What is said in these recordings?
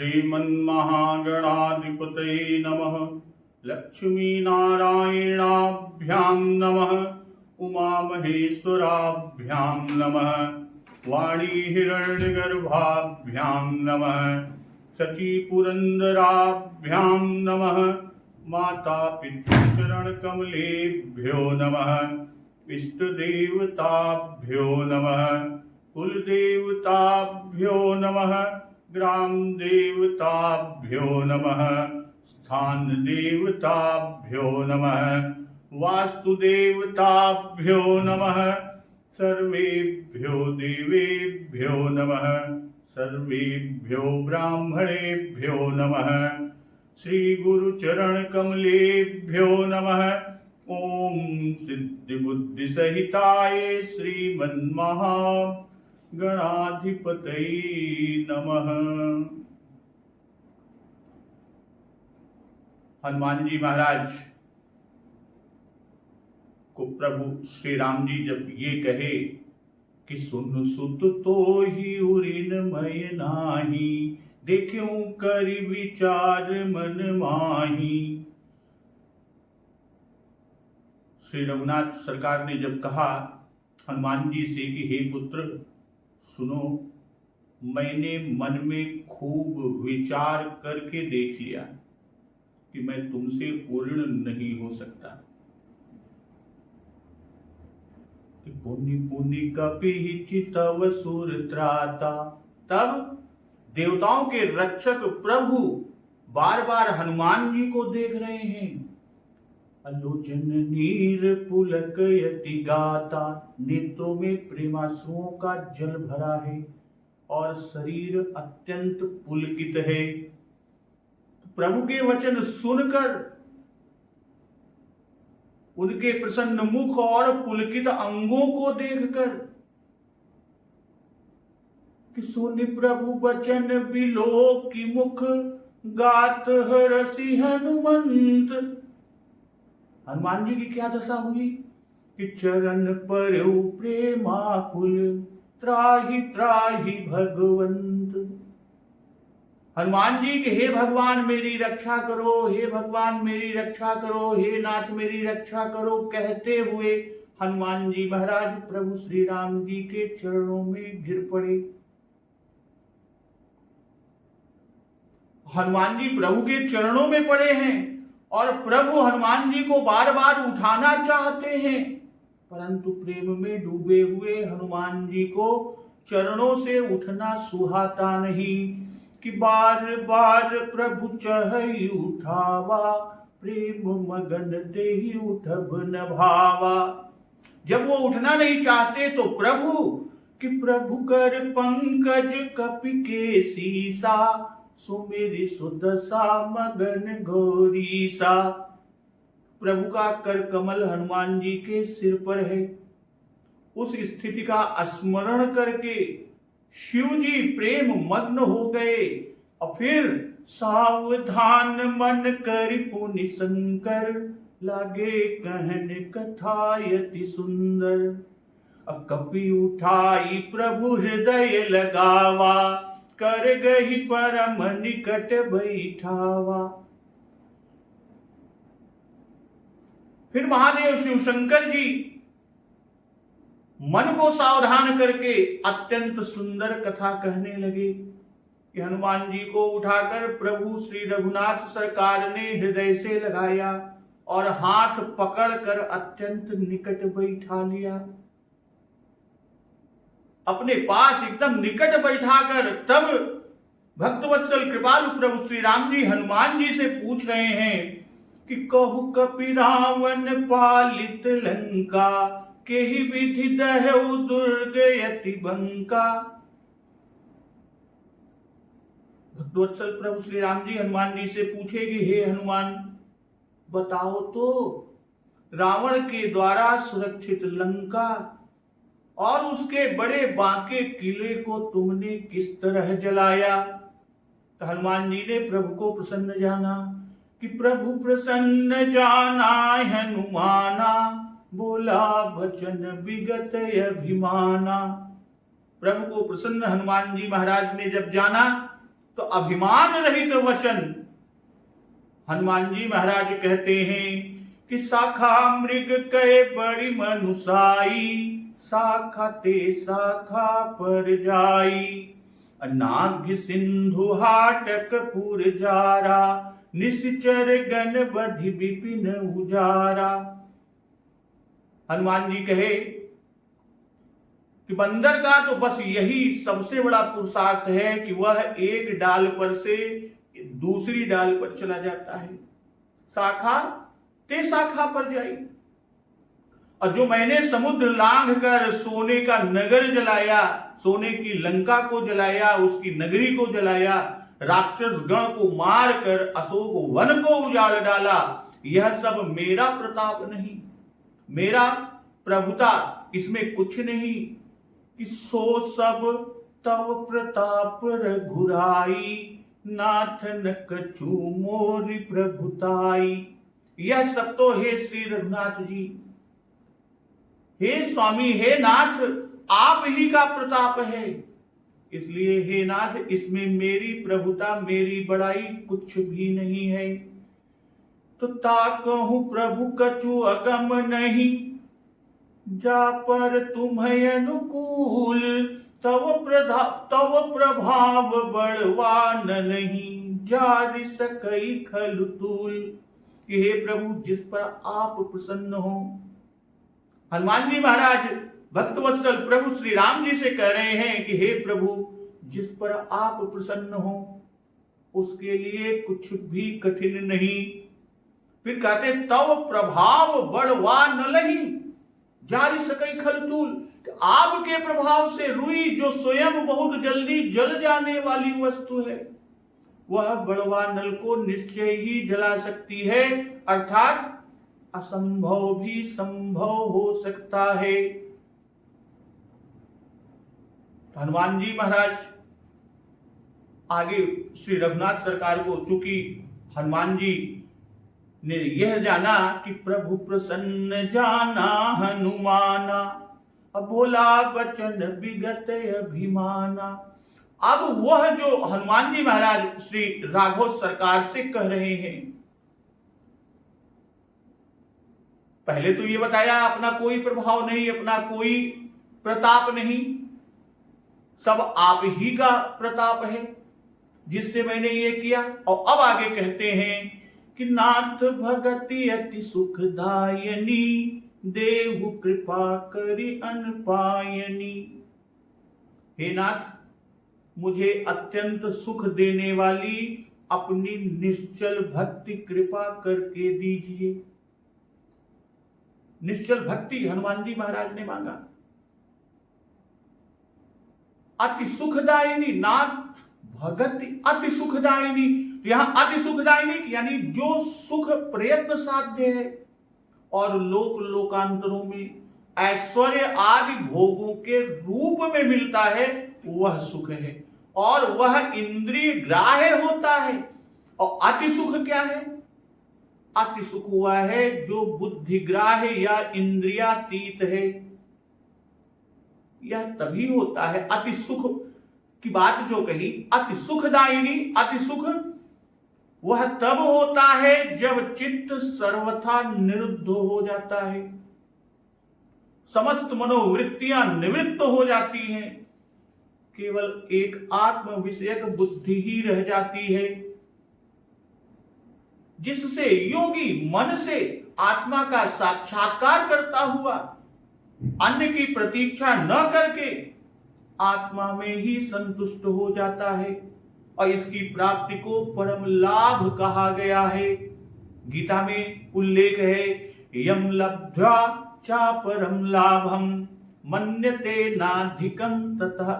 श्रीमन्महागणाधिपतये नमः। लक्ष्मीनारायणाभ्यां नमः। उमामहेश्वराभ्यां नमः। वाणीहिरण्यगर्भाभ्यां नमः। शचीपुरन्दराभ्यां नमः। मातापितृचरणकमलेभ्यो नमः। इष्टदेवताभ्यो नमः। कुलदेवताभ्यो नमः। ग्रामदेवताभ्यो नमः। स्थानदेवताभ्यो नमः। वास्तुदेवताभ्यो नमः। सर्वेभ्यो देवेभ्यो नमः। सर्वेभ्यो ब्राह्मणेभ्यो नमः। श्री गुरुचरणकमलेभ्यो नमः। ओम सिद्धिबुद्धिसहिताय श्रीमन्महागणाधिपतये नमः। हनुमान जी महाराज को प्रभु श्री राम जी जब ये कहे कि सुन सुत तो ही उरिन मय नाही, देखूं करि विचार मन माही। श्री रघुनाथ सरकार ने जब कहा हनुमान जी से कि हे पुत्र सुनो, मैंने मन में खूब विचार करके देख लिया कि मैं तुमसे पूर्ण नहीं हो सकता। पुनि पुनि कपि चितव सुर त्राता। तब देवताओं के रक्षक प्रभु बार बार हनुमान जी को देख रहे हैं। अलोचन नीर पुलकयति गाता, नेत्रों में प्रेमाश्रुओं का जल भरा है और शरीर अत्यंत पुलकित है। प्रभु के वचन सुनकर उनके प्रसन्न मुख और पुलकित अंगों को देखकर कि सुनि प्रभु वचन बिलो की मुख, गात हरसि हनुमंत। हनुमान जी की क्या दशा हुई कि चरण परउ प्रेमाकुल, त्राहि त्राहि भगवंत। हनुमान जी के हे भगवान मेरी रक्षा करो, हे भगवान मेरी रक्षा करो, हे नाथ मेरी रक्षा करो कहते हुए हनुमान जी महाराज प्रभु श्री राम जी के चरणों में गिर पड़े। हनुमान जी प्रभु के चरणों में पड़े हैं और प्रभु हनुमान जी को बार बार उठाना चाहते हैं, परंतु प्रेम में डूबे हुए हनुमान जी को चरणों से उठना सुहाता नहीं कि बार बार प्रभु चहई उठावा, प्रेम मगन देहि उठब न भावा। जब वो उठना नहीं चाहते तो प्रभु कि प्रभु कर पंकज कपि के सीसा, सुमेरि सुदशा मगन गौरीसा। प्रभु का कर कमल हनुमान जी के सिर पर है। उस स्थिति का स्मरण करके शिव जी प्रेम मग्न हो गए और फिर सावधान मन कर पुनि शंकर, लागे कहन कथायति सुंदर। कपि उठाई प्रभु हृदय लगावा, कर गही परम निकट बैठावा। फिर महादेव शिव शंकर जी मन को सावधान करके अत्यंत सुंदर कथा कहने लगे कि हनुमान जी को उठाकर प्रभु श्री रघुनाथ सरकार ने हृदय से लगाया और हाथ पकड़कर अत्यंत निकट बैठा लिया। अपने पास एकदम निकट बैठाकर तब भक्तवत्सल कृपालु प्रभु श्री राम जी हनुमान जी से पूछ रहे हैं कि कहु कपि रावण पालित लंका, केहि विधि दहउ दुर्ग यति बंका। भक्तवत्सल प्रभु श्री राम जी हनुमान जी से पूछे कि हे हनुमान बताओ तो, रावण के द्वारा सुरक्षित लंका और उसके बड़े बांके किले को तुमने किस तरह जलाया। तो हनुमान जी ने प्रभु को प्रसन्न जाना कि प्रभु प्रसन्न जाना हनुमाना, बोला वचन विगत अभिमाना। प्रभु को प्रसन्न हनुमान जी महाराज ने जब जाना तो अभिमान रहित वचन हनुमान जी महाराज कहते हैं कि शाखा मृग कहे बड़ी मनुसाई, शाखा ते शाखा पर जाई, नाग सिंधु हाटक पुर जारा, निश्चर गण बधि विपिन उजारा। हनुमान जी कहे कि बंदर का तो बस यही सबसे बड़ा पुरुषार्थ है कि वह एक डाल पर से दूसरी डाल पर चला जाता है, शाखा ते शाखा पर जाई। और जो मैंने समुद्र लांघ कर सोने का नगर जलाया, सोने की लंका को जलाया, उसकी नगरी को जलाया, राक्षस गण को मार कर अशोक वन को उजाड़ डाला, यह सब मेरा प्रताप नहीं, मेरा प्रभुता इसमें कुछ नहीं। कि सो सब तव प्रताप रघुराई, नाथ न कछु मोरि प्रभुताई। यह सब तो हे श्री रघुनाथ जी, हे स्वामी, हे नाथ, आप ही का प्रताप है। इसलिए हे नाथ, इसमें मेरी प्रभुता, मेरी बड़ाई कुछ भी नहीं है। तो ताकहु प्रभु कछु अगम नहीं, जा पर तुम्हें अनुकूल, तव प्रभाव बड़वान नहीं, जारि सकई खलु तूल। कि हे प्रभु, जिस पर आप प्रसन्न हो। हनुमान जी महाराज भक्तवत्सल प्रभु श्री राम जी से कह रहे हैं कि हे प्रभु, जिस पर आप प्रसन्न हो उसके लिए कुछ भी कठिन नहीं। फिर कहते तव प्रभाव बड़वा न लही, जारी सकई खलतूल। आपके प्रभाव से रुई, जो स्वयं बहुत जल्दी जल जाने वाली वस्तु है, वह बड़वा नल को निश्चय ही जला सकती है। अर्थात असंभव भी संभव हो सकता है। हनुमान जी महाराज आगे श्री रघुनाथ सरकार को, चूंकि हनुमान जी ने यह जाना कि प्रभु प्रसन्न जाना हनुमाना, अब भोला बचन विगत अभिमाना। अब वह जो हनुमान जी महाराज श्री राघव सरकार से कह रहे हैं, पहले तो ये बताया अपना कोई प्रभाव नहीं, अपना कोई प्रताप नहीं, सब आप ही का प्रताप है जिससे मैंने ये किया। और अब आगे कहते हैं कि नाथ भगति अति सुखदायनी, देहु कृपा करि अनपायनी। हे नाथ, मुझे अत्यंत सुख देने वाली अपनी निश्चल भक्ति कृपा करके दीजिए। निश्चल भक्ति हनुमान जी महाराज ने मांगा। अति सुखदायिनी, नाथ भगति अति सुखदायिनी। यहां अति सुखदायिनी यानी जो सुख प्रयत्न साध्य है और लोक लोकांतरों में ऐश्वर्य आदि भोगों के रूप में मिलता है, वह सुख है और वह इंद्रिय ग्राह्य होता है। और अति सुख क्या है? अति सुख हुआ है जो बुद्धि ग्राह्य या इंद्रियातीत है। यह तभी होता है, अति सुख की बात जो कही, अति सुखदायिनी, अति सुख वह तब होता है जब चित्त सर्वथा निरुद्ध हो जाता है, समस्त मनोवृत्तियां निवृत्त हो जाती हैं, केवल एक आत्म विषयक बुद्धि ही रह जाती है, जिससे योगी मन से आत्मा का साक्षात्कार करता हुआ अन्य की प्रतीक्षा न करके आत्मा में ही संतुष्ट हो जाता है। और इसकी प्राप्ति को परम लाभ कहा गया है। गीता में उल्लेख है, यम लब्ध्वा चा परम लाभम मन्यते नाधिकम ततः,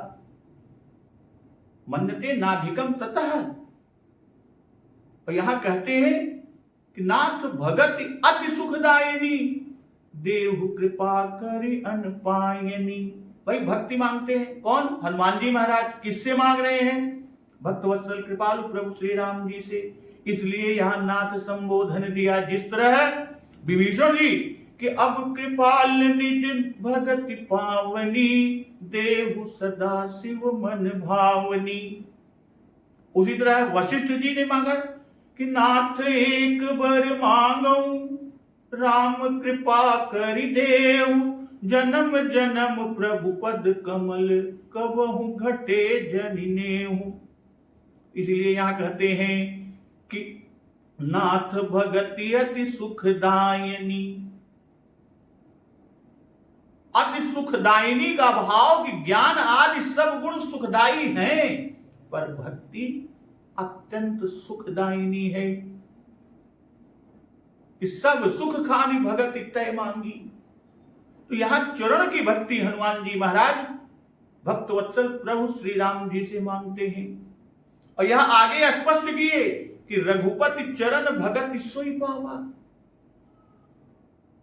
मन्यते नाधिकम ततः। और यहां कहते हैं कि नाथ भगति अति सुखदायिनी, देव कृपा करि अनपायनी। भाई भक्ति मांगते हैं कौन? हनुमान जी महाराज। किससे मांग रहे हैं? भक्तवत्सल कृपालु प्रभु श्री राम जी से। इसलिए यहां नाथ संबोधन दिया। जिस तरह विभीषण जी कि अब कृपाल निज भगति पावनी, देहु सदा शिव मन भावनी। उसी तरह वशिष्ठ जी ने मांगा कि नाथ एक बर मांगऊ, राम कृपा करि देव, जन्म जन्म प्रभु पद कमल, कबहु घटे जनिनेहु। इसलिए यहां कहते हैं कि नाथ भगति अति सुखदायिनी। अति सुखदायिनी का भाव कि ज्ञान आदि सब गुण सुखदायी हैं, पर भक्ति अत्यंत सुखदायिनी है। इस सब सुख खानी भगत तय मांगी। तो यहां चरण की भक्ति हनुमान जी महाराज भक्त वत्सल प्रभु श्री राम जी से मांगते हैं। और यह आगे स्पष्ट किए कि रघुपति चरण भगत सोई पावा।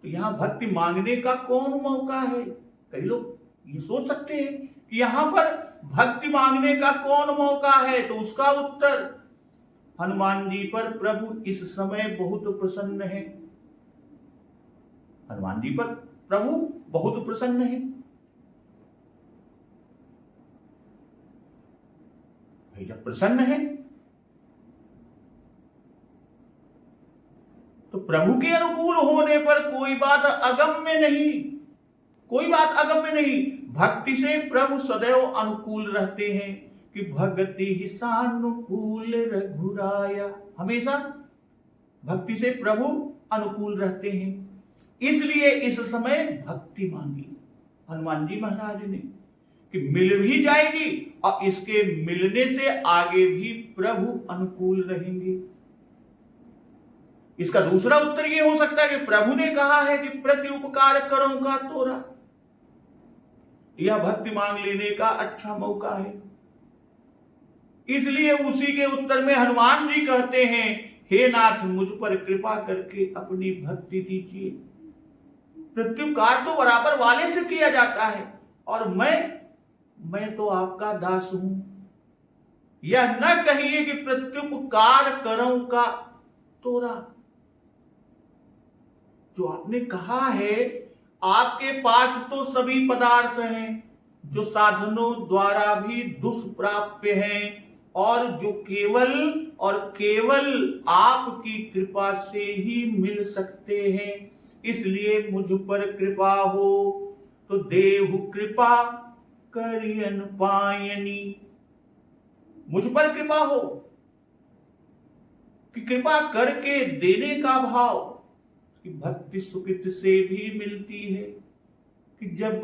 तो यहां भक्ति मांगने का कौन मौका है? कई लोग ये सोच सकते हैं कि यहां पर भक्ति मांगने का कौन मौका है, तो उसका उत्तर हनुमान जी पर प्रभु इस समय बहुत प्रसन्न है। हनुमान जी पर प्रभु बहुत प्रसन्न है। भाई जब प्रसन्न है तो प्रभु के अनुकूल होने पर कोई बात अगम्य नहीं, कोई बात अगम्य नहीं। भक्ति से प्रभु सदैव अनुकूल रहते हैं कि भक्ति ही सानुकूल रघुराया। हमेशा भक्ति से प्रभु अनुकूल रहते हैं। इसलिए इस समय भक्ति मांगी हनुमान जी महाराज ने कि मिल भी जाएगी और इसके मिलने से आगे भी प्रभु अनुकूल रहेंगे। इसका दूसरा उत्तर यह हो सकता है कि प्रभु ने कहा है कि प्रति उपकार करूंगा तोरा। यह भक्ति मांग लेने का अच्छा मौका है। इसलिए उसी के उत्तर में हनुमान जी कहते हैं, हे नाथ मुझ पर कृपा करके अपनी भक्ति दीजिए। प्रत्युपकार तो बराबर वाले से किया जाता है और मैं तो आपका दास हूं। यह न कहिए कि प्रत्युपकार करूं का तोरा। जो आपने कहा है, आपके पास तो सभी पदार्थ हैं जो साधनों द्वारा भी दुष्प्राप्य हैं और जो केवल आपकी कृपा से ही मिल सकते हैं। इसलिए मुझ पर कृपा हो तो देहु कृपा करियन पायनी। मुझ पर कृपा हो कि कृपा करके देने का भाव कि भक्ति सुकृत से भी मिलती है। कि जब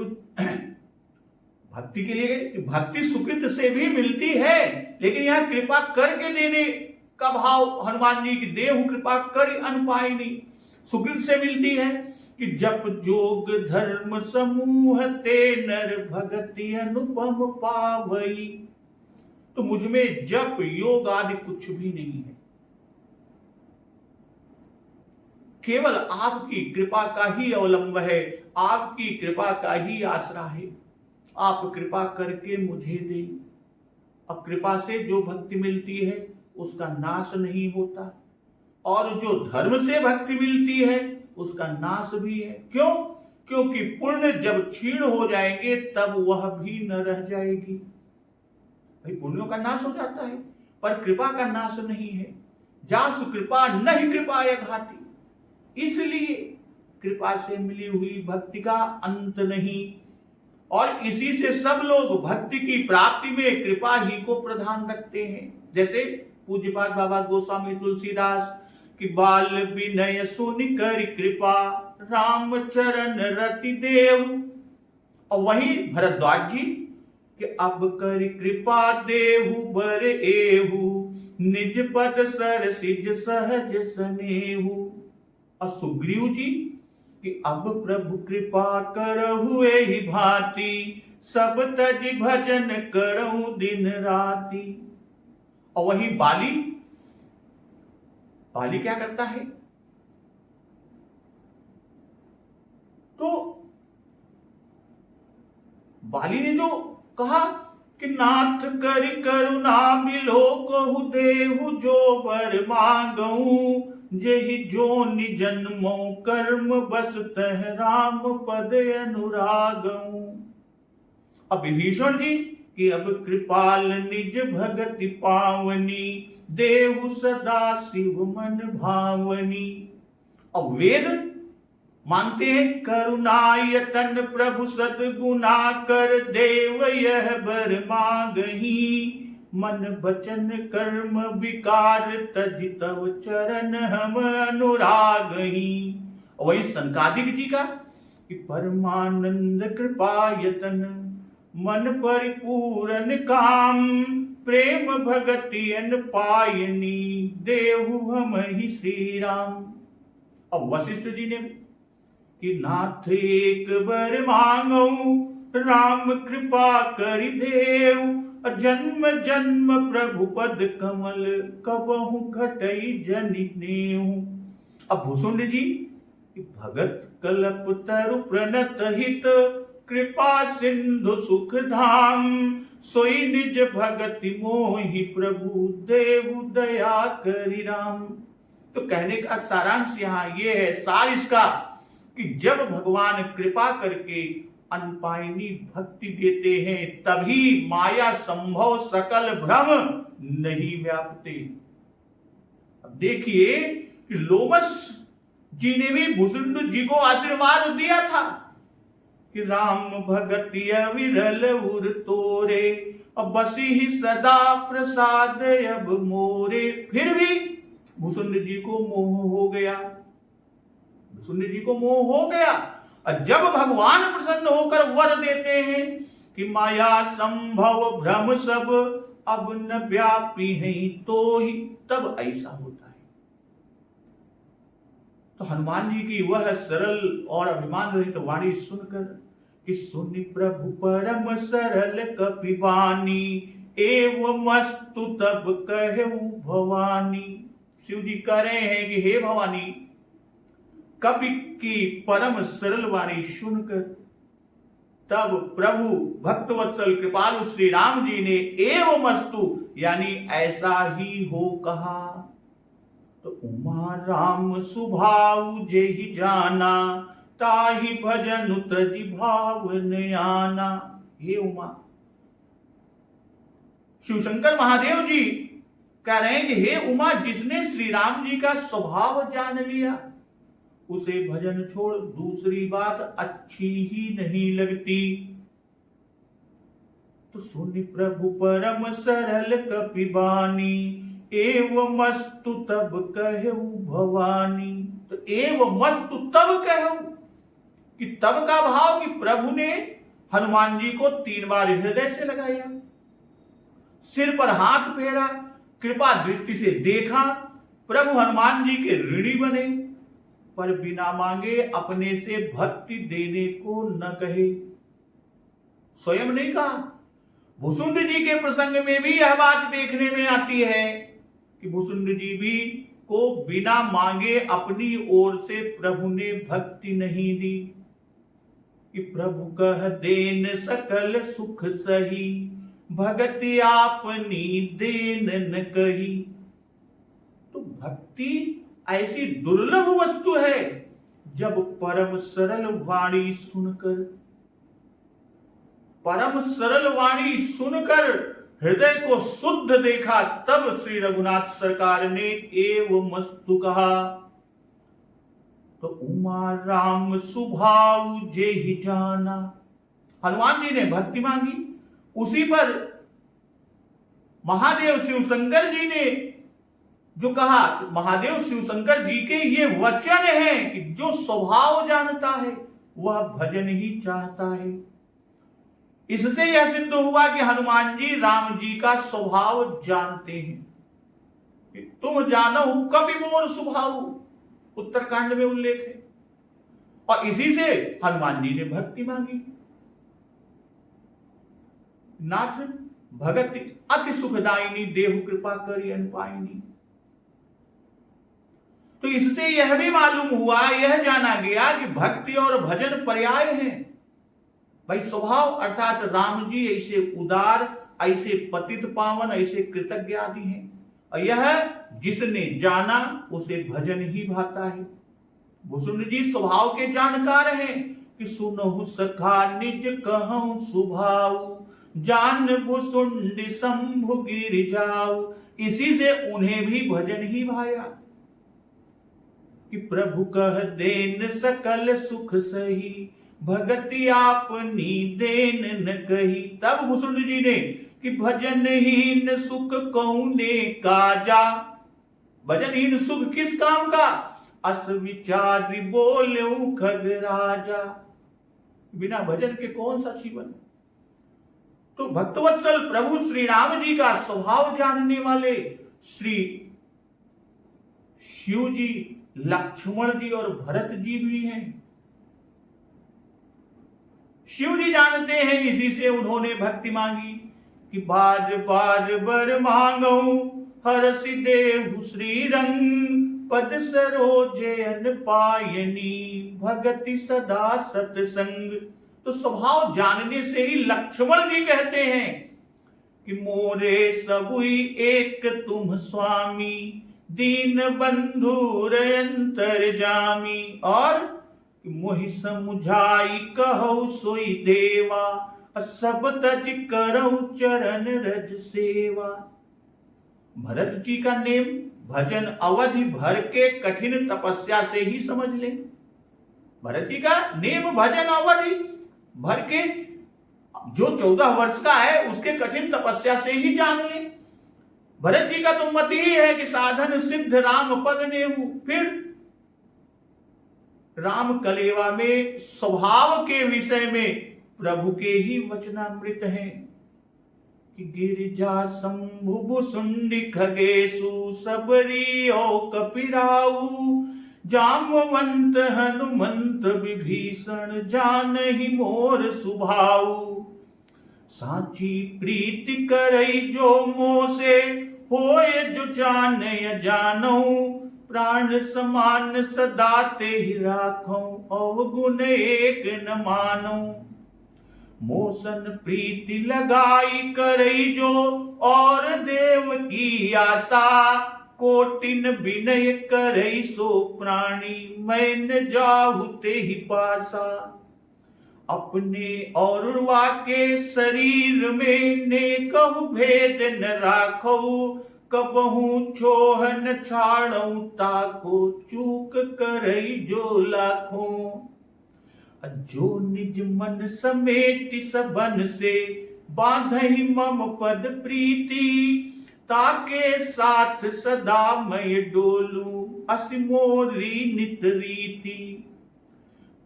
भक्ति के लिए भक्ति सुकृत से भी मिलती है, लेकिन यह कृपा करके देने का भाव हनुमान जी की देहु कृपा कर अनपायनी सुकृत से मिलती है। कि जप जोग धर्म समूह ते नर भगति अनुपम पावई। तो मुझ में जप योग आदि कुछ भी नहीं है, केवल आपकी कृपा का ही अवलंब है, आपकी कृपा का ही आसरा है। आप कृपा करके मुझे दें। अब कृपा से जो भक्ति मिलती है उसका नाश नहीं होता, और जो धर्म से भक्ति मिलती है उसका नाश भी है। क्यों? क्योंकि पुण्य जब क्षीण हो जाएंगे तब वह भी न रह जाएगी। भाई पुण्यों का नाश हो जाता है पर कृपा का नाश नहीं है। जासु कृपा नहीं कृपाय घाती। इसलिए कृपा से मिली हुई भक्ति का अंत नहीं, और इसी से सब लोग भक्ति की प्राप्ति में कृपा ही को प्रधान रखते हैं। जैसे पूज्यपाद बाबा गोस्वामी तुलसीदास कि बाल विनय सुनि कर कृपा, राम चरण रति देव। और वही भरद्वाज जी कि अब कर कृपा देहु बर एहु, निज पद सर सिज सहज सनेहु। और सुग्रीव जी कि अब प्रभु कृपा करहु एहि भांति, सब तज भजन करहु दिन राति। और वही बाली क्या करता है? तो बाली ने जो कहा कि नाथ कर करुणा बिलो कहु देहु, जो बर मांगऊ जेहि जोनि जन्मो कर्म बस तह राम पद अनुरागऊ। अब विभीषण जी कि अब कृपाल निज भगति पावनी, देहु सदा शिव मन भावनी। अब वेद मानते हैं करुणायतन प्रभु सद्गुना कर देव यह बर मांगही, मन वचन कर्म विकार तज तव चरण हम अनुरागही। वही सनकादिक जी का कि परमानंद कृपायतन मन परिपूर्ण काम, प्रेम भगति अन पायनी देहु हम ही श्री राम। अब वशिष्ठ जी ने कि नाथ एक बर मांगो, राम कृपा करि देव, जन्म जन्म प्रभु पद कमल, कबहु घटई जनि नेऊ। अब भूषुंड जी भगत कल्प तरु प्रणत हित, कृपा सिंधु सुख धाम, सोई निज भगति मोहि प्रभु, देहु दया करि राम। तो कहने का सारांश यहाँ ये है, सार इसका कि जब भगवान कृपा करके अनपायनी भक्ति देते हैं तभी माया संभव सकल भ्रम नहीं व्यापते। अब देखिए कि लोमस जी ने भी भूषुंड जी को आशीर्वाद दिया था कि राम भगति अविरल उर तोरे, अब बसी ही सदा प्रसाद अब मोरे। फिर भी भूषुंड जी को मोह हो गया, भूषुंड जी को मोह हो गया। और जब भगवान प्रसन्न होकर वर देते हैं कि माया संभव भ्रम सब अब न व्यापी है तो ही, तब ऐसा होता है। तो हनुमान जी की वह सरल और अभिमान रहित वाणी सुनकर कि सुनि प्रभु परम सरल कपिवानी, एवं मस्तु तब कहु भवानी। शिव जी कह रहे हैं कि हे भवानी, कपि की परम सरल वाणी सुनकर तब प्रभु भक्तवत्सल कृपालु श्री राम जी ने एवं मस्तु यानी ऐसा ही हो कहा। तो उमा राम सुभाव जेहि जाना, ताहि भजन तजि भावन आना। हे उमा, शिव शंकर महादेव जी कह रहे हैं कि हे उमा, जिसने श्री राम जी का स्वभाव जान लिया उसे भजन छोड़ दूसरी बात अच्छी ही नहीं लगती। तो सुनि प्रभु परम सरल कपिबानी, एवं मस्तु तब कहु भवानी। तो एवं मस्तु तब कहु कि तब का भाव कि प्रभु ने हनुमान जी को 3 बार हृदय से लगाया, सिर पर हाथ फेरा, कृपा दृष्टि से देखा। प्रभु हनुमान जी के ऋणी बने पर बिना मांगे अपने से भक्ति देने को न कहे। स्वयं नहीं कहा। भूषुंड जी के प्रसंग में भी यह बात देखने में आती है कि भूषुंड जी भी को बिना मांगे अपनी ओर से प्रभु ने भक्ति नहीं दी कि प्रभु कह देन सकल सुख सही, भक्ति आपनी देन न कही। तो भक्ति ऐसी दुर्लभ वस्तु है, जब परम सरल वाणी सुनकर, परम सरल वाणी सुनकर हृदय को शुद्ध देखा, तब श्री रघुनाथ सरकार ने एवं मस्तु कहा। तो उमा राम सुभाव जेहि जाना, हनुमान जी ने भक्ति मांगी, उसी पर महादेव शिव शंकर जी ने जो कहा, महादेव शिव शंकर जी के ये वचन हैं कि जो स्वभाव जानता है वह भजन ही चाहता है। इससे यह सिद्ध हुआ कि हनुमान जी राम जी का स्वभाव जानते हैं कि तुम जानो कभी मोर स्वभाव, उत्तरकांड में उल्लेख है। और इसी से हनुमान जी ने भक्ति मांगी। नाथ भगति अति सुखदायिनी, देहु कृपा करि अनपायिनी। तो इससे यह भी मालूम हुआ, यह जाना गया कि भक्ति और भजन पर्याय हैं। भाई स्वभाव अर्थात राम जी ऐसे उदार, ऐसे पतित पावन, ऐसे कृतज्ञ आदि हैं, और यह जिसने जाना उसे भजन ही भाता है। भूषुंड जी स्वभाव के जानकार हैं कि सुनहु सखा निज कहूं सुभाव, जान भुसुंड शंभु गिर जाऊ। इसी से उन्हें भी भजन ही भाया कि प्रभु कह देन सकल सुख सही, भगति आपनी देन न कही। तब भुसुंड जी ने कि भजनहीन सुख कौने काजा, भजनहीन सुख किस काम का, अस विचारी बोले खग राजा, बिना भजन के कौन सा जीवन। तो भक्तवत्सल प्रभु श्री राम जी का स्वभाव जानने वाले श्री शिव जी, लक्ष्मण जी और भरत जी भी हैं। शिव जी जानते हैं, इसी से उन्होंने भक्ति मांगी कि बार बार बर मांगो हरसि देहु श्री रंग, पद सरोजन पायनी भगति सदा सतसंग। तो स्वभाव जानने से ही लक्ष्मण जी कहते हैं कि मोरे सबुई एक तुम स्वामी, दीन बंधु अंतर जामी। और मोहि समुझाई कहो सोई देवा, सब तज करऊ चरण रज सेवा। भरत जी का नेम भजन अवधि भर के कठिन तपस्या से ही समझ ले। भरत जी का नेम भजन अवधि भर के जो 14 वर्ष का है उसके कठिन तपस्या से ही जान ले। भरत जी का तो मत ही है कि साधन सिद्ध राम पद नेहु। फिर राम कलेवा में स्वभाव के विषय में प्रभु के ही वचनामृत हैं कि गिरिजा शंभु भुसुंडी खगेशु, सबरी ओ कपिराऊ, जामवंत हनुमंत विभीषण, जानहि मोर सुभाऊ। साची प्रीति करई जो मोसे, होए जो जाने जानो, प्राण समान सदा ते ही राखो, अवगुण एक न मानो। मोसन प्रीति लगाई करई जो, और देव की आशा, कोटिन विनय करई सो प्राणी, मैं न जाहु ते ही पासा। अपने और वाके शरीर में ने कहु भेद न राखो, कबहू छोह न छाड़ऊ ताको, चूक करई जो लाखों। जो निज मन समेट सबन से, बांधहि मम पद प्रीति, ताके साथ सदा मैं डोलू, असि मोरी नित रीति।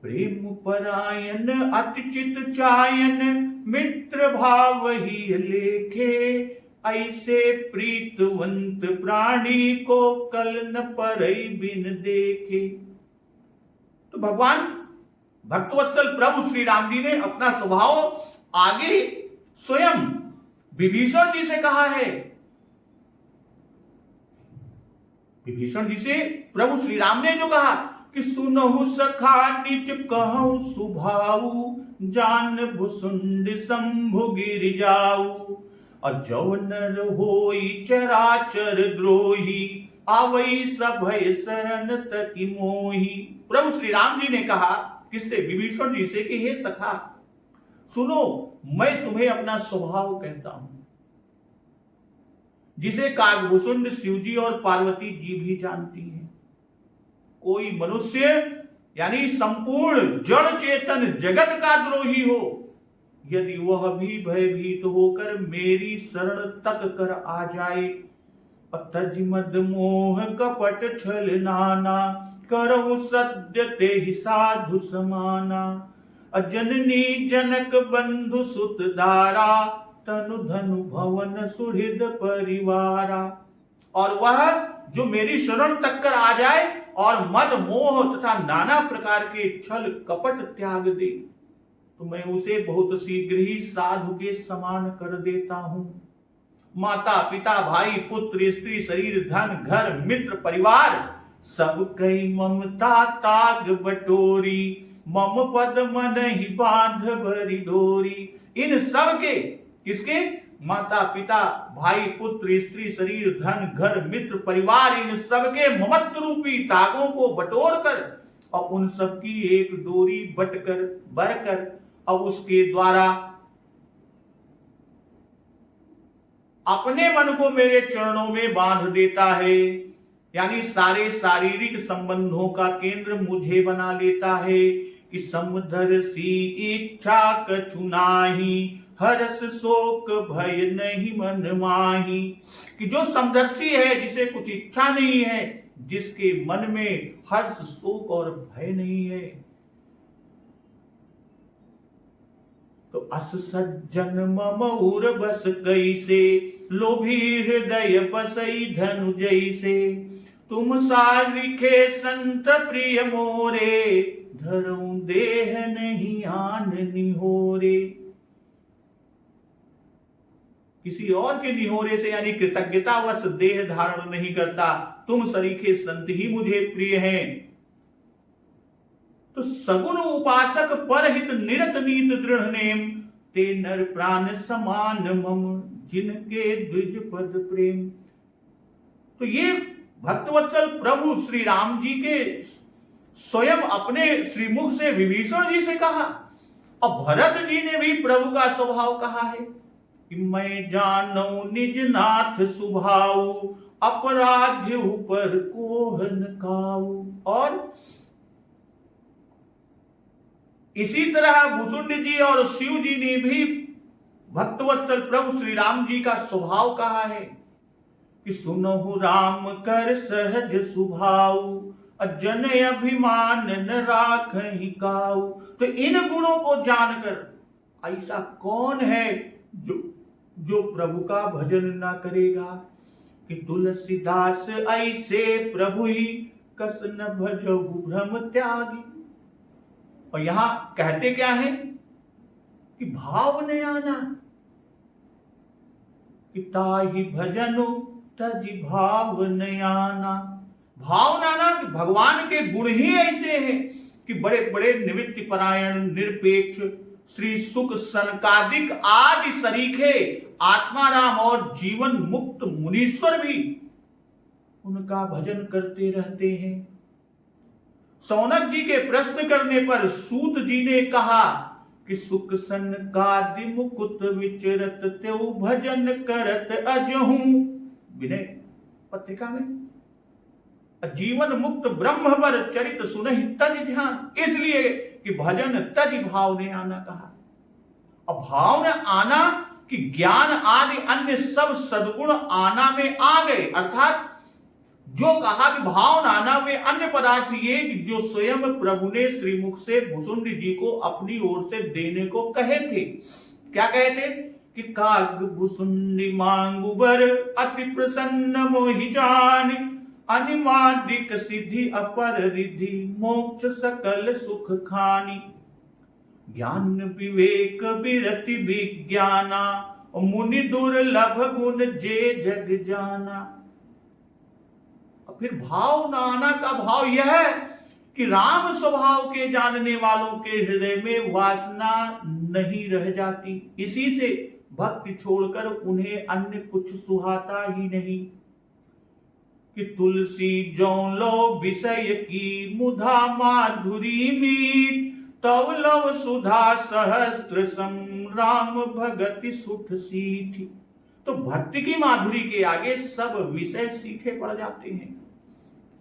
प्रेम परायण अति चित चायन, मित्र भाव ही लेखे, ऐसे प्रीतवंत प्राणी को कल न परई बिन देखे। तो भगवान भक्तवत्सल प्रभु श्री राम जी ने अपना स्वभाव आगे स्वयं विभीषण जी से कहा है। विभीषण जी से प्रभु श्री राम ने जो कहा कि सुनहु सखा निज कहूं सुभाऊ, जान भुसुंड शंभु गिर जाऊ। और जो नर होई चराचर द्रोही, आवई सभय शरण तकी मोही। प्रभु श्री राम जी ने कहा किससे, विभीषण जी से, कि हे सखा सुनो, मैं तुम्हें अपना स्वभाव कहता हूं, जिसे कागभूषुंड शिव जी और पार्वती जी भी जानती हैं। कोई मनुष्य यानी संपूर्ण जड़ चेतन जगत का द्रोही हो, यदि वह भी भयभीत होकर मेरी शरण तक कर आ जाए, तज मद मोह कपट छल नाना, करहु सद्य ते ही साधु समाना। अजननी जनक बंधु सुत दारा, तनु धनु भवन सुहृद परिवारा। और वह जो मेरी शरण तक कर आ जाए और मद मोह तथा नाना प्रकार के छल कपट त्याग दे, तो मैं उसे बहुत शीघ्र ही साधु के समान कर देता हूं। माता पिता भाई पुत्र स्त्री शरीर धन घर मित्र परिवार, सब कई ममता ताग बटोरी, मम पद मन ही बांध भरी डोरी। इन सब के, किसके, माता पिता भाई पुत्र स्त्री शरीर धन घर मित्र परिवार, इन सब के ममत्व रूपी तागों को बटोर कर और उन सब की एक डोरी बटकर बरकर, अब उसके द्वारा अपने मन को मेरे चरणों में बांध देता है, यानी सारे शारीरिक संबंधों का केंद्र मुझे बना लेता है। कि समधर सी इच्छा कछु नाही, हर्ष शोक भय नहीं मन माही। कि जो समदर्शी है, जिसे कुछ इच्छा नहीं है, जिसके मन में हर्ष शोक और भय नहीं है। तो अस सज्जन मम उर बस कैसे, लोभी हृदय बसई धनु जैसे। तुम सारिखे संत प्रिय मोरे, धरऊं देह नहीं आन निहोरे। किसी और के निहोरे से यानी कृतज्ञतावश देह धारण नहीं करता। तुम सरीखे संत ही मुझे प्रिय हैं। तो सगुण उपासक परहित निरत नीत दृढ़ नेम, ते नर प्राण समान मम जिनके द्विज पद प्रेम। तो ये भक्तवत्सल प्रभु श्री राम जी के स्वयं अपने श्रीमुख से विभीषण जी से कहा। अब भरत जी ने भी प्रभु का स्वभाव कहा है कि मैं जानू निज नाथ सुभाऊ, अपराध ऊपर कोहन काऊ। और इसी तरह भुसुंड जी और शिव जी ने भी भक्तवत्सल प्रभु श्री राम जी का स्वभाव कहा है कि सुनहु राम कर सहज सुभाऊ, जन अभिमान न राखहि काऊ। तो इन गुणों को जानकर ऐसा कौन है जो प्रभु का भजन ना करेगा। कि तुलसीदास ऐसे प्रभु ही, कस न भजहु भ्रम त्यागी। और यहां कहते क्या है कि भाव ने आना, कि ताहि भजनु तजि भाव न आना। भाव नाना कि भगवान के गुण ही ऐसे हैं कि बड़े बड़े निवृत्ति परायण, निरपेक्ष, श्री सुख सनकादिक आदि सरीखे आत्माराम और जीवन मुक्त मुनीश्वर भी उनका भजन करते रहते हैं। सौनक जी के प्रश्न करने पर सूत जी ने कहा कि सुख सनकादि मुकुट विचरत तेउ भजन करत अजहू। विनय पत्रिका में जीवन मुक्त ब्रह्म पर चरित सुनहि तज ध्यान, इसलिए कि भजन तज भाव ने आना कहा। अब भाव ने आना कि ज्ञान आदि अन्य सब सद्गुण आना में आ गए। अर्थात जो कहा कि भाव नाना वे अन्य पदार्थ ये जो स्वयं प्रभु ने श्रीमुख से भुसुंड जी को अपनी ओर से देने को कहे थे। क्या कहे थे कि काग भुसुंडी मांगु बर, अति प्रसन्न मोहि जान, अनिमादिक सिद्धि अपर रिद्धि, मोक्ष सकल सुख खानी। ज्ञान विवेक विरति विज्ञाना, मुनि दुर्लभ गुण जे जग जाना। फिर भाव नाना का भाव यह है कि राम स्वभाव के जानने वालों के हृदय में वासना नहीं रह जाती। इसी से भक्ति छोड़कर उन्हें अन्य कुछ सुहाता ही नहीं। कि तुलसी जौ लो विषय की, मुधा माधुरी मीठ, तव लव सुधा सहस्त्र सम, राम भगति सुठ सीठ। तो भक्ति की माधुरी के आगे सब विषय सीठे पड़ जाते हैं।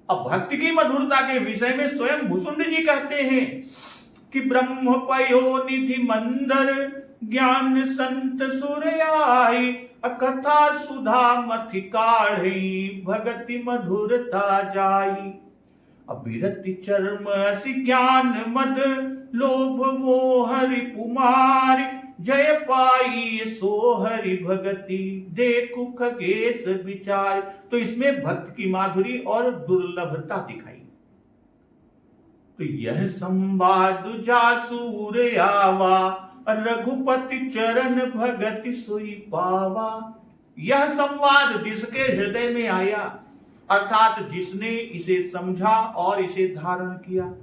अब भक्ति की मधुरता के विषय में स्वयं भुसुंड जी कहते हैं कि ब्रह्म पयो निधि मंदर, ज्ञान संत सुरयाई, अकथा सुधा मथि काढ़ी, भगति मधुरता जाई। अविरति चर्म असि ज्ञान मद, लोभ मोह रिपुमार, जय पाई सो हरि भगति, देखु खगेश विचार। तो इसमें भक्त की माधुरी और दुर्लभता दिखाई। तो यह संवाद जासूर आवा, रघुपति चरण भगति सोई पावा। यह संवाद जिसके हृदय में आया, अर्थात जिसने इसे समझा और इसे धारण किया,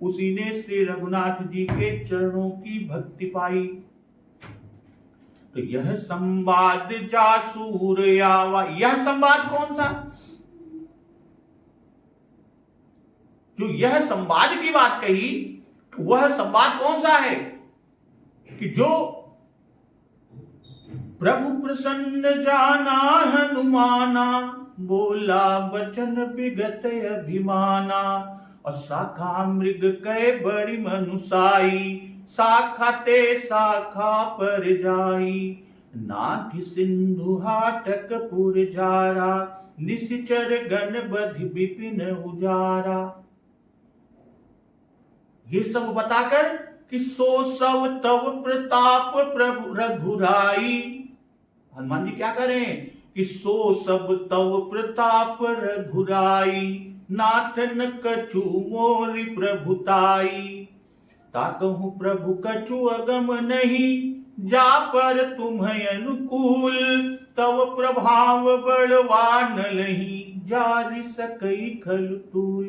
उसी ने श्री रघुनाथ जी के चरणों की भक्ति पाई। तो यह संवाद जासूर आवा, यह संवाद कौन सा? जो यह संवाद की बात कही, वह संवाद कौन सा है कि जो प्रभु प्रसन्न जाना हनुमाना, बोला बचन विगत अभिमाना। और शाखा मृग कै बड़ी मनुसाई, शाखा ते शाखा पर जाई। नाथ सिंधु हाटक पुर जारा, निश्चर गण बधि विपिन उजारा। ये सब बताकर कि सो सब तव प्रताप प्रभु रघुराई। हनुमान जी क्या करें कि सो सब तव प्रताप रघुराई, नाथ न कछु मोरि प्रभुताई। ताकहु प्रभु कछु अगम नहीं, जा पर तुम्हें अनुकूल। तव प्रभाव बड़वान नहीं, जारि सकई खल तूल।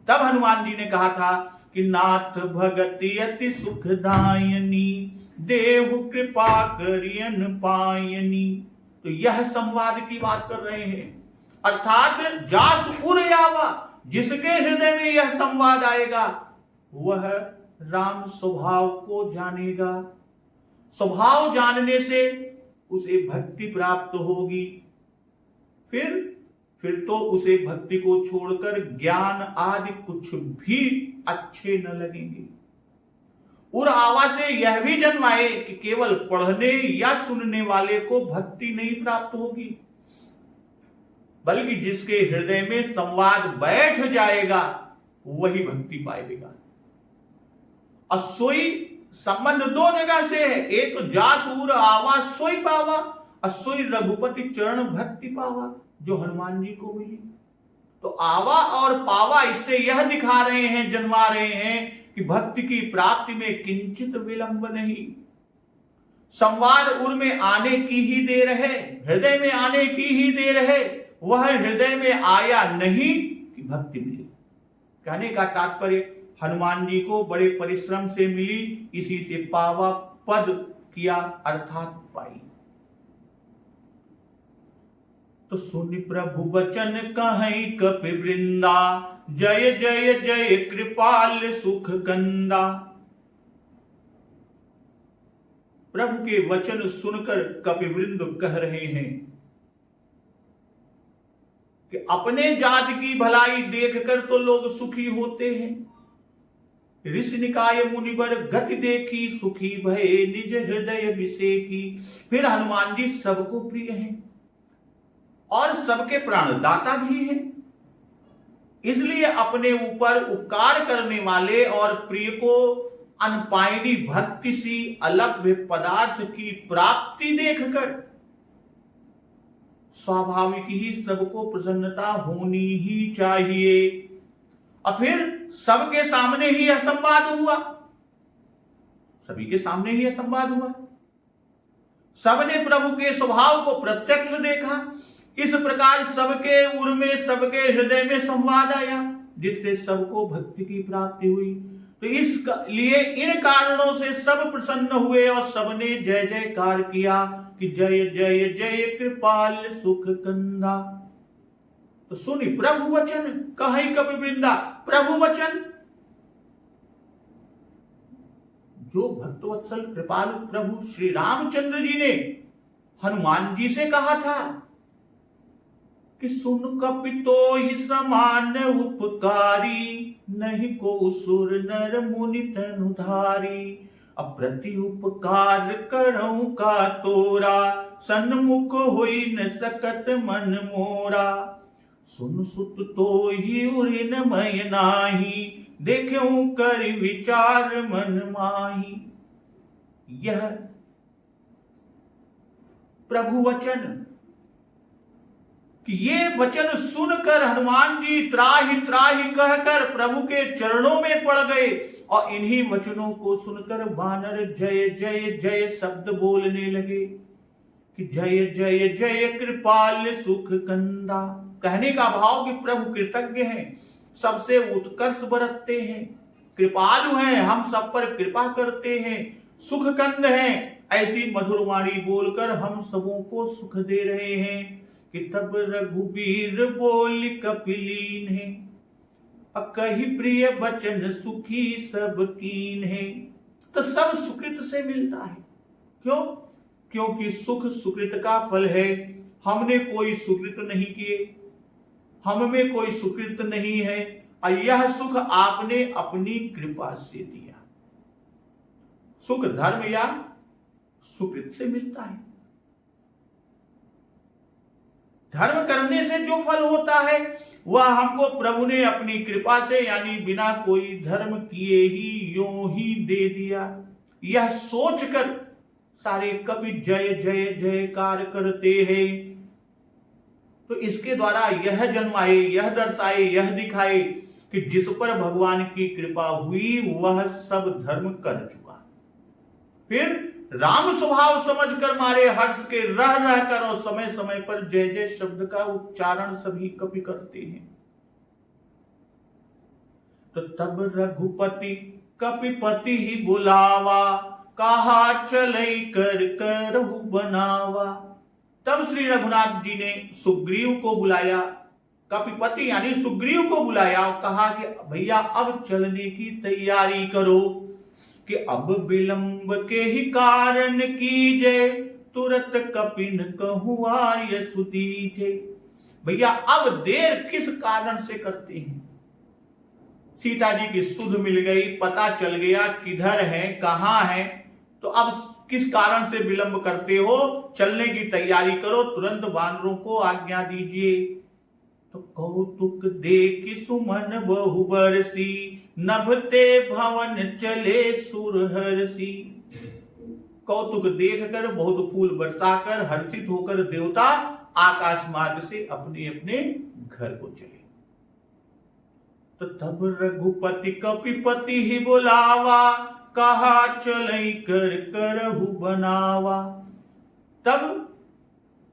तब हनुमान जी ने कहा था कि नाथ भगति अति सुखदायनी, देहु कृपा करियन पायनी। तो यह संवाद की बात कर रहे हैं, अर्थात जास उर आवा, जिसके हृदय में यह संवाद आएगा वह राम स्वभाव को जानेगा। स्वभाव जानने से उसे भक्ति प्राप्त होगी, फिर तो उसे भक्ति को छोड़कर ज्ञान आदि कुछ भी अच्छे न लगेंगे। और आवा से यह भी जन्म आए कि केवल पढ़ने या सुनने वाले को भक्ति नहीं प्राप्त होगी, बल्कि जिसके हृदय में संवाद बैठ जाएगा वही भक्ति पाएगा। और सोई संबंध दो जगह से है, एक तो जासूर आवा सोई पावा, और सोई रघुपति चरण भक्ति पावा जो हनुमान जी को मिली। तो आवा और पावा इससे यह दिखा रहे हैं, जन्मा रहे हैं कि भक्ति की प्राप्ति में किंचित विलंब नहीं। संवाद उर में आने की ही देर है, हृदय में आने की ही देर है। वह हृदय में आया नहीं कि भक्ति मिली। कहने का तात्पर्य हनुमान जी को बड़े परिश्रम से मिली, इसी से पावा पद किया अर्थात पाई। तो सुनि प्रभु वचन कहीं कपि वृंदा, जय जय जय कृपाल सुख कंदा। प्रभु के वचन सुनकर कपिवृंद कह रहे हैं कि अपने जात की भलाई देखकर तो लोग सुखी होते हैं। ऋषि निकाय मुनिवर गति देखी, सुखी भये निज हृदय विषेकी। फिर हनुमान जी सबको प्रिय हैं और सबके प्राणदाता भी हैं, इसलिए अपने ऊपर उपकार करने वाले और प्रिय को अनपायनी भक्ति सी अलभ्य पदार्थ की प्राप्ति देखकर स्वाभाविक ही सबको प्रसन्नता होनी ही चाहिए। और फिर सबके सामने ही यह संवाद हुआ, सभी के सामने ही यह संवाद हुआ। सबने प्रभु के स्वभाव को प्रत्यक्ष देखा। इस प्रकार सबके उर में, सबके हृदय में संवाद आया, जिससे सबको भक्ति की प्राप्ति हुई। तो इसलिए इन कारणों से सब प्रसन्न हुए और सबने जय जयकार किया कि जय जय जय कृपाल सुख कंदा। तो सुनी प्रभु वचन कहीं कपि वृंदा। प्रभु वचन जो भक्तवत्सल कृपालु प्रभु श्री रामचंद्र जी ने हनुमान जी से कहा था कि सुन कपितो ही समान उपकारी, नहीं को सुर नर मुनि तनुधारी। अप्रति उपकार करऊं का तोरा, सन्मुख होई न सकत मन मोरा। सुन सुत तो ही उरिन मय नाही, देखूं कर विचार मन माही। यह प्रभु वचन कि ये वचन सुनकर हनुमान जी त्राहि त्राहि कहकर प्रभु के चरणों में पड़ गए और इन्हीं वचनों को सुनकर वानर जय जय जय शब्द बोलने लगे कि जय जय जय कृपाल सुख कंदा। कहने का भाव कि प्रभु कृतज्ञ हैं, सबसे उत्कर्ष बरतते हैं, कृपालु हैं, हम सब पर कृपा करते हैं, सुख कंद हैं। ऐसी मधुर वाणी बोलकर हम सबों को सुख दे रहे हैं कि तब रघुबीर बोल कपिलीन है, अकहि प्रिय बचन सुखी सब कीन है। तो सब सुकृत से मिलता है। क्यों? क्योंकि सुख सुकृत का फल है। हमने कोई सुकृत नहीं किए, हम में कोई सुकृत नहीं है, और यह सुख आपने अपनी कृपा से दिया। सुख धर्म या सुकृत से मिलता है। धर्म करने से जो फल होता है वह हमको प्रभु ने अपनी कृपा से, यानी बिना कोई धर्म किए ही यूं ही दे दिया। यह सोचकर सारे कवि जय जय जयकार करते हैं। तो इसके द्वारा यह जन्माए, यह दर्शाए, यह दिखाए कि जिस पर भगवान की कृपा हुई वह सब धर्म कर चुका। फिर राम स्वभाव समझकर मारे हर्ष के रह रह कर और समय समय पर जय जय शब्द का उच्चारण सभी कवि करते हैं। तो तब रघुपति कपिपति ही बुलावा, कहा चलई कर करहु बनावा। तब श्री रघुनाथ जी ने सुग्रीव को बुलाया, कपिपति यानी सुग्रीव को बुलाया और कहा कि भैया अब चलने की तैयारी करो, कि अब विलंब के ही कारण कीजे, तुरत कपिन कहूँ आर्य सुदीजे। भैया अब देर किस कारण से करते हैं? सीता जी की सुध मिल गई, पता चल गया किधर है, कहां है, तो अब किस कारण से विलंब करते हो? चलने की तैयारी करो, तुरंत वानरों को आज्ञा दीजिए। तो कौतुक देखि सुमन बहु बरसी, नभते भवन चले सुरहर्षि। कौतुक देखकर बहुत फूल बरसाकर हर्षित होकर देवता आकाश मार्ग से अपने अपने घर को चले। तो तब रघुपति कपिपति ही बुलावा, कहा चलई कर करहु बनावा। तब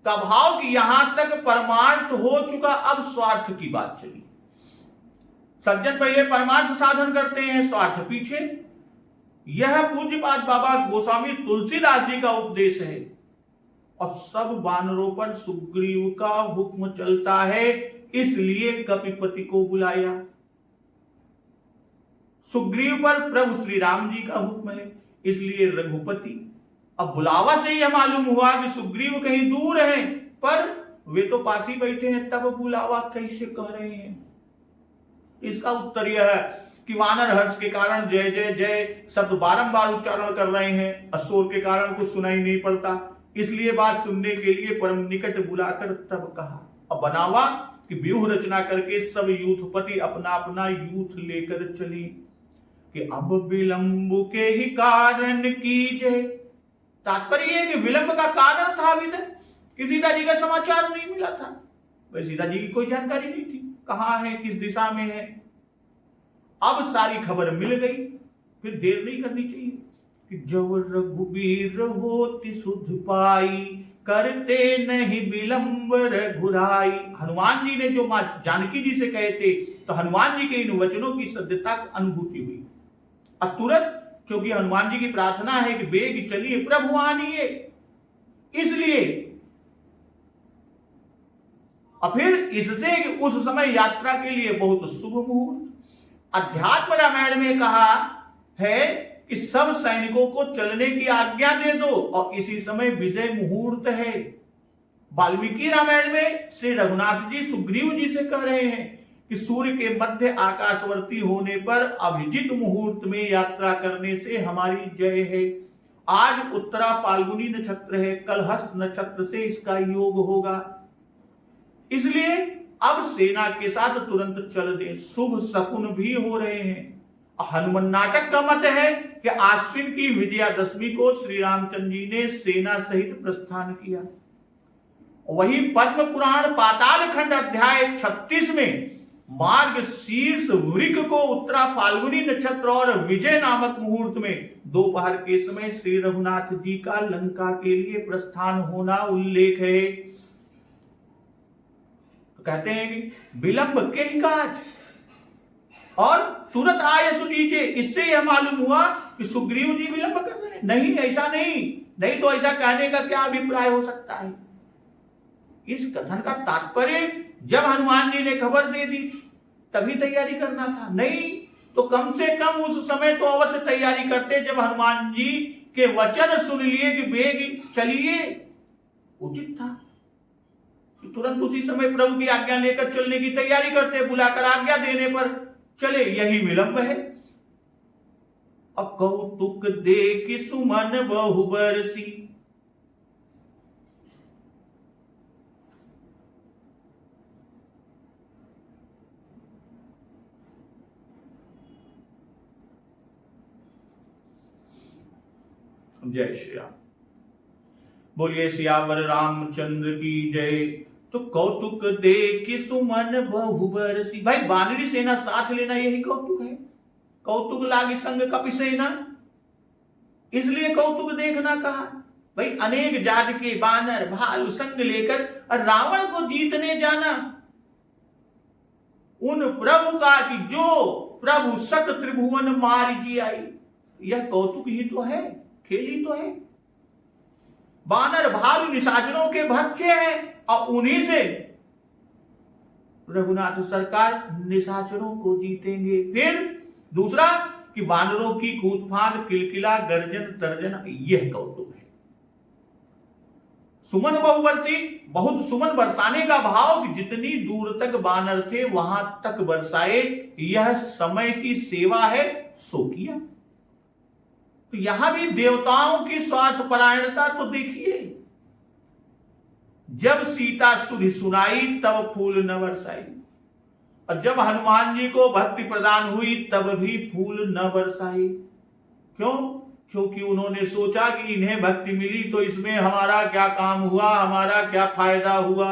का भाव कि यहां तक परमार्थ हो चुका, अब स्वार्थ की बात चली। सज्जन पहले परमार्थ साधन करते हैं, स्वार्थ पीछे। यह पूज्यपाद बाबा गोस्वामी तुलसीदास जी का उपदेश है। और सब वानरों पर सुग्रीव का हुक्म चलता है, इसलिए कपिपति को बुलाया। सुग्रीव पर प्रभु श्री राम जी का हुक्म है, इसलिए रघुपति। अब बुलावा से यह मालूम हुआ कि सुग्रीव कहीं दूर हैं, पर वे तो पास ही बैठे हैं, तब बुलावा कैसे कह रहे हैं? इसका उत्तर यह है कि वानर हर्ष के कारण जय जय जय शब्द बारंबार उच्चारण कर रहे हैं, असुर के कारण कुछ सुनाई नहीं पड़ता, इसलिए बात सुनने के लिए परम निकट बुलाकर तब कहा। अब बनावा कि व्यूह रचना करके सब यूथपति अपना अपना यूथ लेकर चले, कि अब विलंब के ही कारण कीजे। तात्पर्य है कि विलंब का कारण था अभी तक कि सीता जी का समाचार नहीं मिला था। वह सीता जी की कोई जानकारी नहीं थी, कहां है, किस दिशा में है। अब सारी खबर मिल गई, फिर देर नहीं करनी चाहिए। कि जब रघुबीर होति सुध पाई, करते नहीं विलंब रघुराई। हनुमान जी ने जो मां जानकी जी से कहे थे, तो हनुमान जी के इन वचनों की सत्यता की अनुभूति हुई। और तुरंत, क्योंकि हनुमान जी की प्रार्थना है कि बेग चलिए प्रभु आनिए, इसलिए और फिर इससे उस समय यात्रा के लिए बहुत शुभ मुहूर्त। अध्यात्म रामायण में कहा है कि सब सैनिकों को चलने की आज्ञा दे दो, और इसी समय विजय मुहूर्त है। वाल्मीकि रामायण में श्री रघुनाथ जी सुग्रीव जी से कह रहे हैं कि सूर्य के मध्य आकाशवर्ती होने पर अभिजित मुहूर्त में यात्रा करने से हमारी जय है। आज उत्तरा फाल्गुनी नक्षत्र है, कल हस्त नक्षत्र से इसका योग होगा, इसलिए अब सेना के साथ तुरंत चल दे। शुभ शकुन भी हो रहे हैं। हनुमान नाटक का मत है कि आश्विन की विजयादशमी को श्री रामचंद्र जी ने सेना सहित प्रस्थान किया। वही पद्म पुराण पाताल खंड अध्याय 36 में मार्ग शीर्ष वृक को उत्तरा फाल्गुनी नक्षत्र और विजय नामक मुहूर्त में दोपहर के समय श्री रघुनाथ जी का लंका के लिए प्रस्थान होना उल्लेख है। तो कहते हैं कि विलंब के ही काज और तुरंत आए सुदीजे। इससे यह मालूम हुआ कि सुग्रीव जी विलंब कर रहे हैं। नहीं, ऐसा नहीं तो ऐसा कहने का क्या अभिप्राय हो सकता है? इस कथन का तात्पर्य जब हनुमान जी ने खबर दे दी तभी तैयारी करना था, नहीं तो कम से कम उस समय तो अवश्य तैयारी करते जब हनुमान जी के वचन सुन लिए कि वेग चलिए, उचित था। तुरंत उसी समय प्रभु की आज्ञा लेकर चलने की तैयारी करते, बुलाकर आज्ञा देने पर चले, यही विलंब है। कौतुक देख सुमन बहु बरसी, जय श्री राम। बोलिए सियावर रामचंद्र की जय। तो कौतुक देख सुमन बहु बरसी, भाई वानरी सेना साथ लेना यही कौतुक है। कौतुक लागी संग कपि सेना, इसलिए कौतुक देखना कहा। भाई अनेक जात के बानर भालू संग लेकर रावण को जीतने जाना, उन प्रभु का कि जो प्रभु सत त्रिभुवन मारिजी आई, यह कौतुक ही तो है, खेल ही तो है। बानर भालू निशाचरों के भक्ष्य हैं और उन्हीं से रघुनाथ सरकार निशाचरों को जीतेंगे। फिर दूसरा कि वानरों की कूदफान, किलकिला, गर्जन, तर्जन, यह कौतुक है। सुमन बहुवर्षी, बहुत सुमन बरसाने का भाव कि जितनी दूर तक बानर थे वहां तक बरसाए, यह समय की सेवा है, सो किया। तो यहां भी देवताओं की स्वार्थ परायणता तो देखिए। जब सीता सुधि सुनाई तब फूल न बरसाई, और जब हनुमान जी को भक्ति प्रदान हुई तब भी फूल न बरसाई। क्यों? क्योंकि उन्होंने सोचा कि इन्हें भक्ति मिली तो इसमें हमारा क्या काम हुआ, हमारा क्या फायदा हुआ,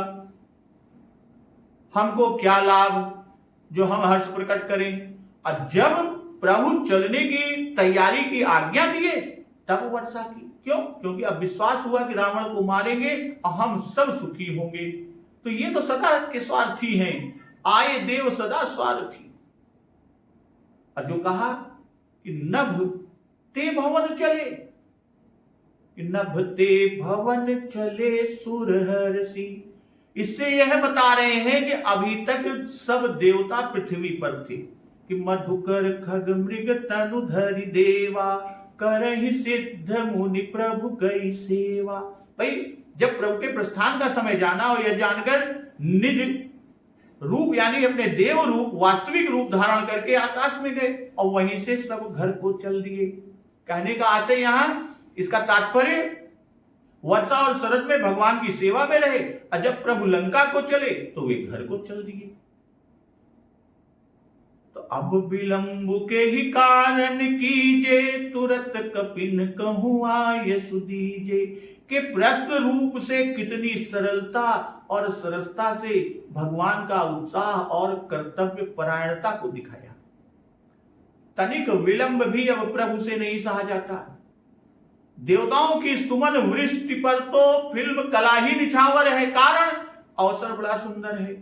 हमको क्या लाभ जो हम हर्ष प्रकट करें। और जब प्रभु चलने की तैयारी की आज्ञा दिए तब वर्षा की। क्यों? क्योंकि अब विश्वास हुआ कि रावण को मारेंगे और हम सब सुखी होंगे। तो ये तो सदा के स्वार्थी हैं, आए देव सदा स्वार्थी। और जो कहा कि नभ ते भवन चले, नभ ते भवन चले सुरहर्षि, इससे यह बता रहे हैं कि अभी तक सब देवता पृथ्वी पर थे कि मधुकर खग मृग तनु धरि देवा, करहि सिद्ध मुनि प्रभु कई सेवा। भाई जब प्रभु के प्रस्थान का समय जाना और यह जानकर निज रूप यानी अपने देव रूप, वास्तविक रूप धारण करके आकाश में गए और वहीं से सब घर को चल दिए। कहने का आशय यहां इसका तात्पर्य वर्षा और शरद में भगवान की सेवा में रहे, और जब प्रभु लंका को चले तो वे घर को चल दिए। तो अब विलंब के ही कारण कीजे, तुरत कपिन कहूं आय सुदीजे। के प्रश्न रूप से कितनी सरलता और सरसता से भगवान का उत्साह और कर्तव्य परायणता को दिखाया। तनिक विलंब भी अब प्रभु से नहीं सहा जाता। देवताओं की सुमन वृष्टि पर तो फिल्म कला ही निछावर है, कारण अवसर बड़ा सुंदर है।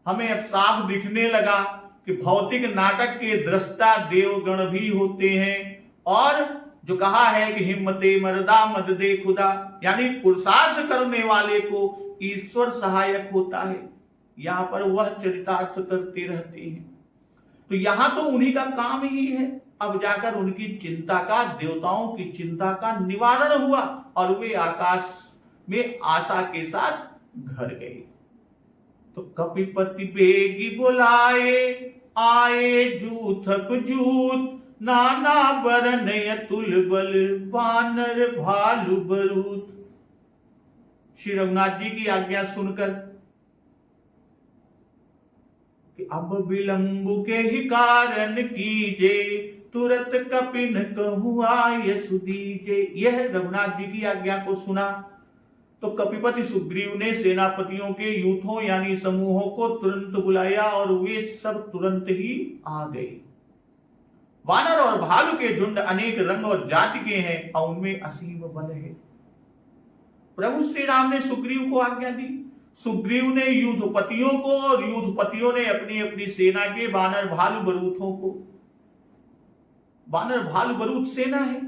हमें अब साफ दिखने लगा कि भौतिक नाटक के दृष्टा देवगण भी होते हैं, और जो कहा है कि हिम्मते मर्दा मद दे खुदा, यानी पुरुषार्थ करने वाले को ईश्वर सहायक होता है। यहां पर वह चरितार्थ करते रहते हैं। तो यहां तो उन्हीं का काम ही है। अब जाकर उनकी चिंता का, देवताओं की चिंता का निवारण हुआ और वे आकाश में आशा के साथ घर गए। तो कपिपति बेगी बुलाए, आए जूथक जूत, नाना बरन अतुल बल, बानर भालू बरूत। श्री रघुनाथ जी की आज्ञा सुनकर कि अब विलंब के ही कारण कीजे, तुरत कपिन कहूं आय सुदीजे। यह रघुनाथ जी की आज्ञा को सुना तो कपिपति सुग्रीव ने सेनापतियों के यूथों यानी समूहों को तुरंत बुलाया और वे सब तुरंत ही आ गए। वानर और भालू के झुंड अनेक रंग और जाति के हैं और उनमें असीम बल है। प्रभु श्री राम ने सुग्रीव को आज्ञा दी। सुग्रीव ने युद्धपतियों को और युद्धपतियों ने अपनी अपनी सेना के बानर भालू बरूथों को। बानर भालू बरूथ सेना है।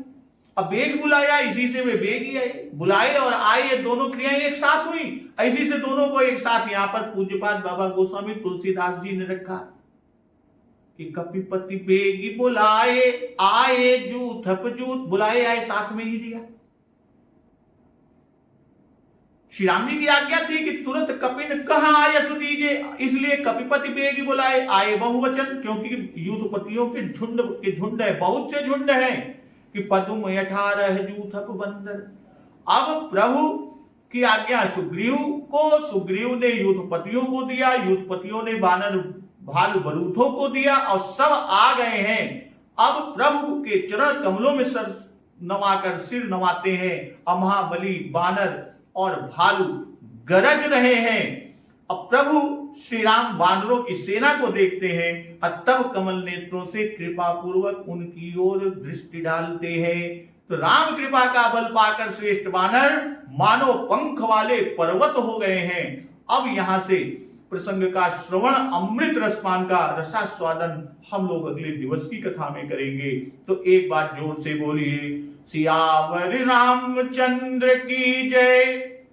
अब बेग बुलाया, इसी से वे बेग ही आए। बुलाए और आए, ये दोनों क्रियाएं एक साथ हुई। इसी से दोनों को एक साथ यहां पर पूज्यपाद बाबा गोस्वामी तुलसीदास जी ने रखा। कि कपिपति बेगी बुलाए आए जूथ अपजूथ, बुलाए आए साथ में ही दिया। श्री राम जी की आज्ञा थी कि तुरंत कपिन कहां आयस दीजिए, इसलिए कपिपति बेगी बुलाए, आए बहुवचन, क्योंकि यूथपतियों के झुंड है, बहुत से झुंड है कि पदुम 18 जूथप बंदर। अब प्रभु की आज्ञा सुग्रीव को, सुग्रीव ने यूथपतियों को दिया, यूथपतियों ने वानर भालू बरूथों को दिया और सब आ गए हैं। अब प्रभु के चरण कमलों में सर नवाकर सिर नवाते हैं। महाबली वानर और भालू गरज रहे हैं। अब प्रभु श्री राम वानरों की सेना को देखते हैं और तब कमल नेत्रों से कृपा पूर्वक उनकी ओर दृष्टि डालते हैं। तो राम कृपा का बल पाकर श्रेष्ठ वानर मानो पंख वाले पर्वत हो गए हैं। अब यहां से प्रसंग का श्रवण, अमृत रसपान का रसास्वादन हम लोग अगले दिवस की कथा में करेंगे। तो एक बार जोर से बोलिए, सियावर रामचंद्र की जय,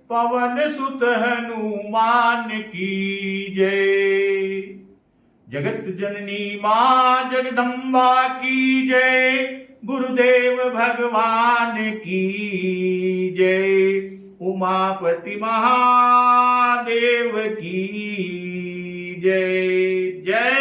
पवन सुत हनुमान की जय। जगत जननी मां जगदम्बा की जय, गुरुदेव भगवान की जय, उमापति महादेव की जय। जय